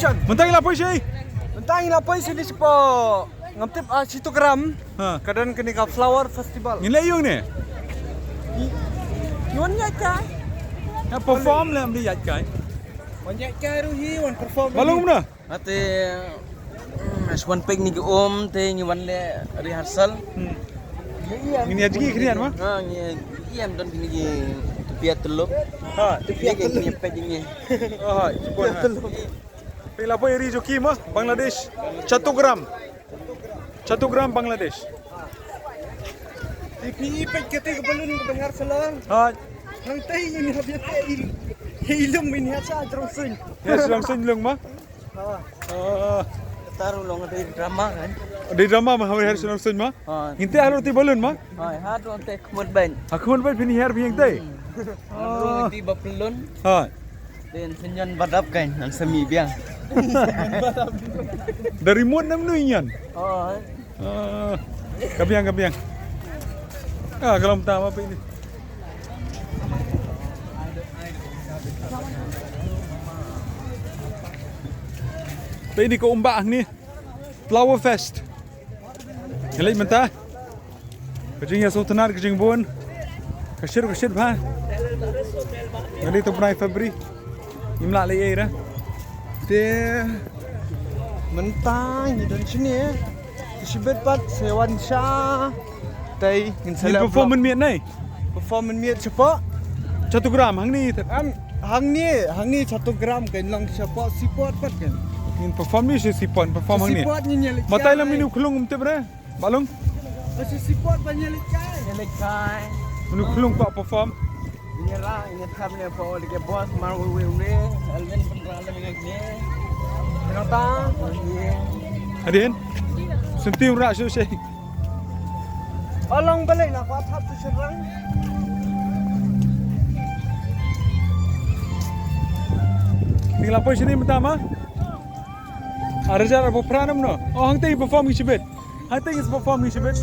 Production. Mentang lapoi sih. Mentang lapoi sini siapa ngamtip Sitogram. Ha. Kadang kini ka Flower Festival. Ngin layung ni. Yuannya kai. Ya perform lah ambil yat kai. Banyak kai ruhi wan perform. Balong mana? Ate Swan peg ni te ngiwan le rehearsal. Ngin yat gi krian mah. Ha ni iam don kini tepiat teluk. Ha. Tepiat ni peg ni. Ha. Ping lapoi ri joki mah Bangladesh. 1 gram. 1 gram Bangladesh. TPI pek kita kebelun ke bengar selang. Ha. Nang teh ini habis hilum ini aja terus. Ya sedang senjung mah. Ha. Taruh long ada drama kan. Di drama mah hari sedang senj mah. Ha. Nginte halu ti balun mah. Ha ha tu te kemud ban. Aku mun bai pini her piang teh. Rung di bapelun Ha. dan senyan badap kan ang semi biang. Dari remote nam nu inyan. Oh. Kabiang. Ah, kalau pertama apa ini? Apa ini ke umbak ni? Flower Fest. Ngelai mentah. Kejing ya sultanar kejing bun. Kasir bah. Ngelai tu pernah Februari. Imlak lagi dah. Dia mentang dari sini ya. Sibet pat sewan sha. Tai Ini performance miat ni. performance miat siapa? 1 gram hang ni. Hang ni 1 gram kan lang siapa sipot pat kan. Ini perform ni si sipon perform hang ni. Sipot ni nyalik. Matai lam minu khulung umte bre. Balung. Masih sipot banyak likai. Nyelek kai. Minu khulung pak perform. Ini lah ini tab ni po de bos mar we almen penra lam ni. Kenapa? Adin. Senti rak su sei. Along balik lah kau tap tu serang. Ni lapoi sini pertama. Ada cara apa peranam no? Oh hang teh perform ni sebet. Hang teh is perform ni sebet.